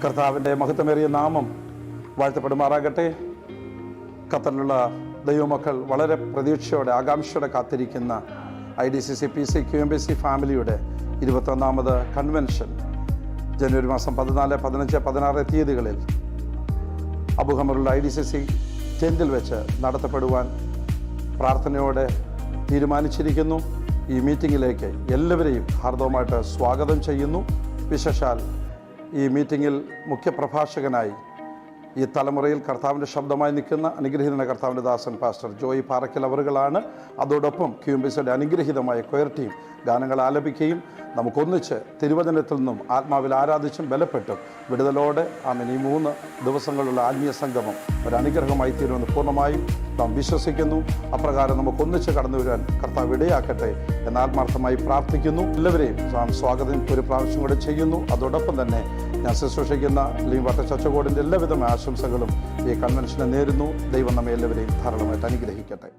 കർത്താവിൻ്റെ മഹത്വമേറിയ നാമം വാഴ്ത്തപ്പെടുമാറാകട്ടെ. ഖത്തറിലുള്ള ദൈവമക്കൾ വളരെ പ്രതീക്ഷയോടെ ആകാംക്ഷയോടെ കാത്തിരിക്കുന്ന IDCC PC QMBC ഫാമിലിയുടെ 21ാമത് കൺവെൻഷൻ ജനുവരി മാസം 14, 15, 16 തീയതികളിൽ അബുഹമറുള്ള IDCC ടെൻറ്റിൽ വെച്ച് നടത്തപ്പെടുവാൻ പ്രാർത്ഥനയോടെ തീരുമാനിച്ചിരിക്കുന്നു. ഈ മീറ്റിങ്ങിലേക്ക് എല്ലാവരെയും ഹാർദവമായിട്ട് സ്വാഗതം ചെയ്യുന്നു. വിശേഷാൽ ഈ മീറ്റിങ്ങിൽ മുഖ്യപ്രഭാഷകനായി ഈ തലമുറയിൽ കർത്താവിൻ്റെ ശബ്ദമായി നിൽക്കുന്ന അനുഗ്രഹീതനായ കർത്താവിൻ്റെ ദാസൻ പാസ്റ്റർ ജോയി പാറയ്ക്കൽ അവറുകളാണ്. അതോടൊപ്പം QMBCയുടെ അനുഗ്രഹീതമായ കൊയർ ടീം ഗാനങ്ങൾ ആലപിക്കുകയും നമുക്കൊന്നിച്ച് തിരുവചനത്തിൽ നിന്നും ആത്മാവിൽ ആരാധിച്ചും ബലപ്പെട്ടും വിടുതലോടെ ആമേൻ ഈ 3 ദിവസങ്ങളുള്ള ആത്മീയ സംഗമം ഒരു അനുഗ്രഹമായി തീരുമെന്ന് പൂർണ്ണമായും നാം വിശ്വസിക്കുന്നു. അപ്രകാരം നമുക്കൊന്നിച്ച് കടന്നു വരുവാൻ കർത്താവ് ഇടയാക്കട്ടെ എന്ന് ആത്മാർത്ഥമായി പ്രാർത്ഥിക്കുന്നു. എല്ലാവരെയും നാം സ്വാഗതം ഒരു പ്രാവശ്യം കൂടെ ചെയ്യുന്നു. അതോടൊപ്പം തന്നെ ഞാൻ ശുശ്രൂഷിക്കുന്ന ലീംവാട്ട ചച്ചകോടിൻ്റെ എല്ലാവിധ ആശംസകളും ഈ കൺവെൻഷനെ നേരുന്നു. ദൈവം നമ്മെ എല്ലാവരെയും ധാരാളമായിട്ട് അനുഗ്രഹിക്കട്ടെ.